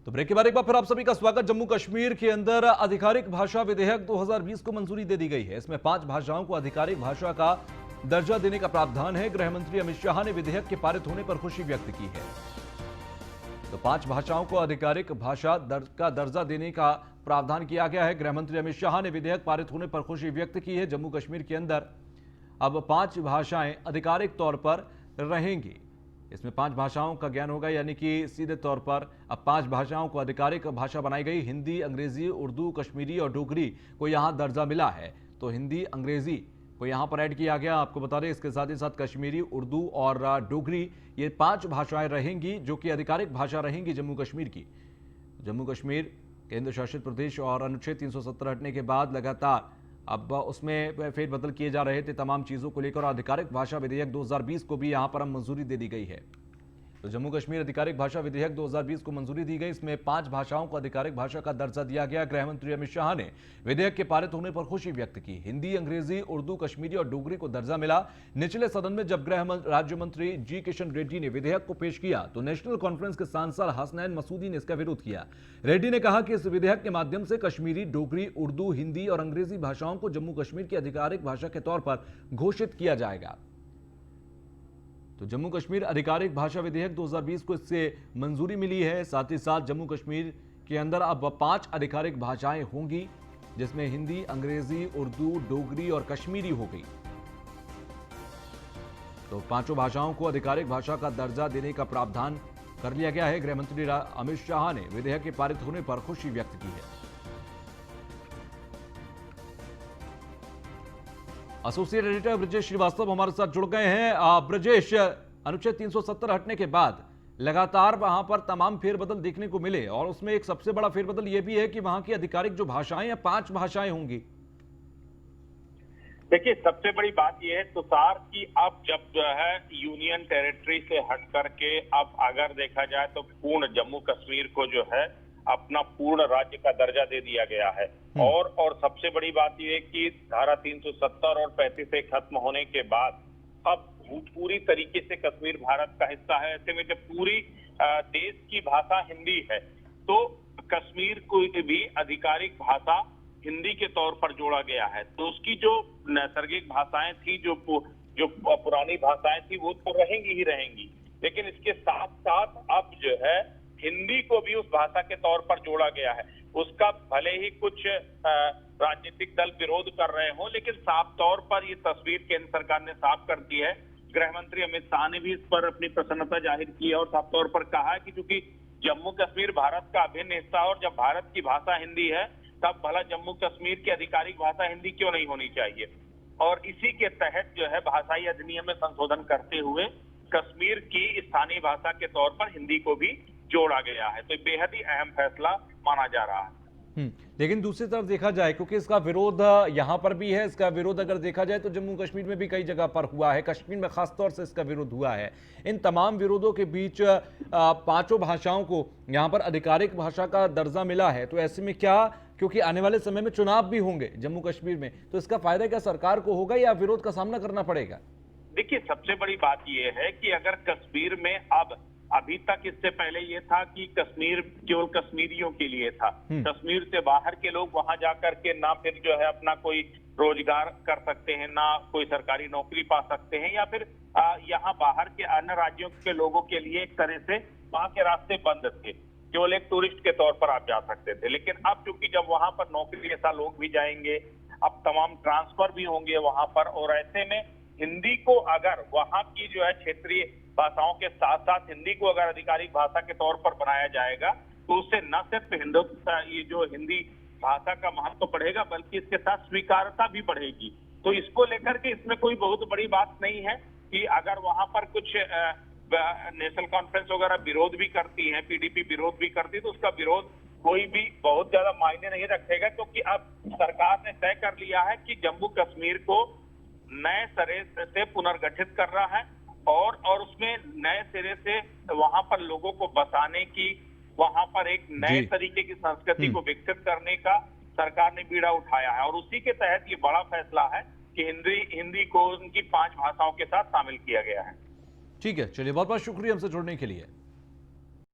तो ब्रेक के बाद एक बार फिर आप सभी का स्वागत। जम्मू कश्मीर के अंदर आधिकारिक भाषा विधेयक 2020 को मंजूरी दे दी गई है। इसमें 5 भाषाओं को आधिकारिक भाषा का दर्जा देने का प्रावधान है। गृह मंत्री अमित शाह ने विधेयक के पारित होने पर खुशी व्यक्त की है। तो 5 भाषाओं को आधिकारिक भाषा का दर्जा देने का प्रावधान किया गया है। गृह मंत्री अमित शाह ने विधेयक पारित होने पर खुशी व्यक्त की है। जम्मू कश्मीर के अंदर अब 5 भाषाएं आधिकारिक तौर पर रहेंगी। इसमें 5 भाषाओं का ज्ञान होगा, यानी कि सीधे तौर पर अब 5 भाषाओं को आधिकारिक भाषा बनाई गई। हिंदी, अंग्रेजी, उर्दू, कश्मीरी और डोगरी को यहां दर्जा मिला है। तो हिंदी, अंग्रेजी को यहां पर ऐड किया गया। आपको बता दें, इसके साथ ही साथ कश्मीरी, उर्दू और डोगरी, ये 5 भाषाएं रहेंगी जो कि आधिकारिक भाषा रहेंगी जम्मू कश्मीर की। जम्मू कश्मीर केंद्र शासित प्रदेश और अनुच्छेद 370 हटने के बाद लगातार अब उसमें फेरबदल किए जा रहे थे तमाम चीज़ों को लेकर। आधिकारिक भाषा विधेयक 2020 को भी यहां पर हम मंजूरी दे दी गई है। तो जम्मू कश्मीर आधिकारिक भाषा विधेयक 2020 को मंजूरी दी गई। इसमें 5 भाषाओं को आधिकारिक भाषा का दर्जा दिया गया। गृह मंत्री अमित शाह ने विधेयक के पारित होने पर खुशी व्यक्त की। हिंदी, अंग्रेजी, उर्दू, कश्मीरी और डोगरी को दर्जा मिला। निचले सदन में जब गृह राज्य मंत्री जी किशन रेड्डी ने विधेयक को पेश किया तो नेशनल कॉन्फ्रेंस के सांसद हसनैन मसूदी ने इसका विरोध किया। रेड्डी ने कहा कि इस विधेयक के माध्यम से कश्मीरी, डोगरी, उर्दू, हिंदी और अंग्रेजी भाषाओं को जम्मू कश्मीर की आधिकारिक भाषा के तौर पर घोषित किया जाएगा। तो जम्मू कश्मीर आधिकारिक भाषा विधेयक 2020 को इससे मंजूरी मिली है। साथ ही साथ जम्मू कश्मीर के अंदर अब 5 आधिकारिक भाषाएं होंगी, जिसमें हिंदी, अंग्रेजी, उर्दू, डोगरी और कश्मीरी हो गई। तो 5 भाषाओं को आधिकारिक भाषा का दर्जा देने का प्रावधान कर लिया गया है। गृह मंत्री अमित शाह ने विधेयक के पारित होने पर खुशी व्यक्त की है। एसोसिएट एडिटर ब्रजेश श्रीवास्तव हमारे साथ जुड़ गए हैं। ब्रजेश, अनुच्छेद 370 हटने के बाद लगातार वहां पर तमाम फेरबदल देखने को मिले और उसमें एक सबसे बड़ा फेरबदल यह भी है कि वहां की आधिकारिक जो भाषाएं हैं 5 भाषाएं होंगी। देखिए, सबसे बड़ी बात यह है तुषार की अब जब जो है यूनियन टेरिटरी से हट करके अब अगर देखा जाए तो पूर्ण जम्मू कश्मीर को जो है अपना पूर्ण राज्य का दर्जा दे दिया गया है। और सबसे बड़ी बात यह है कि धारा 370 और 35 खत्म होने के बाद अब पूरी तरीके से कश्मीर भारत का हिस्सा है। ऐसे में जब पूरी देश की भाषा हिंदी है तो कश्मीर को भी आधिकारिक भाषा हिंदी के तौर पर जोड़ा गया है। तो उसकी जो नैसर्गिक भाषाएं थी, जो पुरानी भाषाएं थी, वो तो रहेंगी ही रहेंगी, लेकिन इसके साथ साथ अब जो है हिंदी को भी उस भाषा के तौर पर जोड़ा गया है। उसका भले ही कुछ राजनीतिक दल विरोध कर रहे हों, लेकिन साफ तौर पर ये तस्वीर केंद्र सरकार ने साफ कर दी है। गृह मंत्री अमित शाह ने भी इस पर अपनी प्रसन्नता जाहिर की है और साफ तौर पर कहा है कि चूंकि जम्मू कश्मीर भारत का अभिन्न हिस्सा है और जब भारत की भाषा हिंदी है तब भला जम्मू कश्मीर की आधिकारिक भाषा हिंदी क्यों नहीं होनी चाहिए। और इसी के तहत जो है भाषाई अधिनियम में संशोधन करते हुए कश्मीर की स्थानीय भाषा के तौर पर हिंदी को भी जोड़ा गया है। तो बेहद ही अहम फैसला माना जा रहा है। लेकिन दूसरी तरफ देखा जाए, क्योंकि इसका विरोध यहां पर भी है, इसका विरोध अगर देखा जाए तो जम्मू कश्मीर में भी कई जगह पर हुआ है, कश्मीर में खासतौर से इसका विरोध हुआ है। इन तमाम विरोधों के बीच 5 भाषाओं को यहां पर आधिकारिक भाषा का दर्जा मिला है। तो ऐसे में क्या, क्योंकि आने वाले समय में चुनाव भी होंगे जम्मू कश्मीर में, तो इसका फायदा क्या सरकार को होगा या विरोध का सामना करना पड़ेगा? देखिए, सबसे बड़ी बात यह है कि अगर कश्मीर में अभी तक, इससे पहले ये था कि कश्मीर केवल कश्मीरियों के लिए था। कश्मीर से बाहर के लोग वहां जाकर के ना फिर जो है अपना कोई रोजगार कर सकते हैं, ना कोई सरकारी नौकरी पा सकते हैं, या फिर यहाँ बाहर के अन्य राज्यों के लोगों के लिए एक तरह से वहां के रास्ते बंद थे, केवल एक टूरिस्ट के तौर पर आप जा सकते थे। लेकिन अब चूंकि जब वहां पर नौकरी जैसा लोग भी जाएंगे, अब तमाम ट्रांसफर भी होंगे वहां पर, और ऐसे में हिंदी को अगर वहां की जो है क्षेत्रीय भाषाओं के साथ साथ हिंदी को अगर आधिकारिक भाषा के तौर पर बनाया जाएगा तो उससे न सिर्फ ये जो हिंदी भाषा का महत्व बढ़ेगा बल्कि इसके साथ स्वीकार्यता भी बढ़ेगी। तो इसको लेकर के इसमें कोई बहुत बड़ी बात नहीं है कि अगर वहां पर कुछ नेशनल कॉन्फ्रेंस वगैरह विरोध भी करती है, पीडीपी विरोध भी करती है, तो उसका विरोध कोई भी बहुत ज्यादा मायने नहीं रखेगा, क्योंकि अब सरकार ने तय कर लिया है कि जम्मू कश्मीर को नए सिरे से पुनर्गठित कर रहा है और उसमें नए सिरे से वहां पर लोगों को बसाने की, वहां पर एक नए तरीके की संस्कृति को विकसित करने का सरकार ने बीड़ा उठाया है। और उसी के तहत ये बड़ा फैसला है कि हिंदी को उनकी 5 भाषाओं के साथ शामिल किया गया है। ठीक है, चलिए, बहुत बहुत शुक्रिया हमसे जुड़ने के लिए।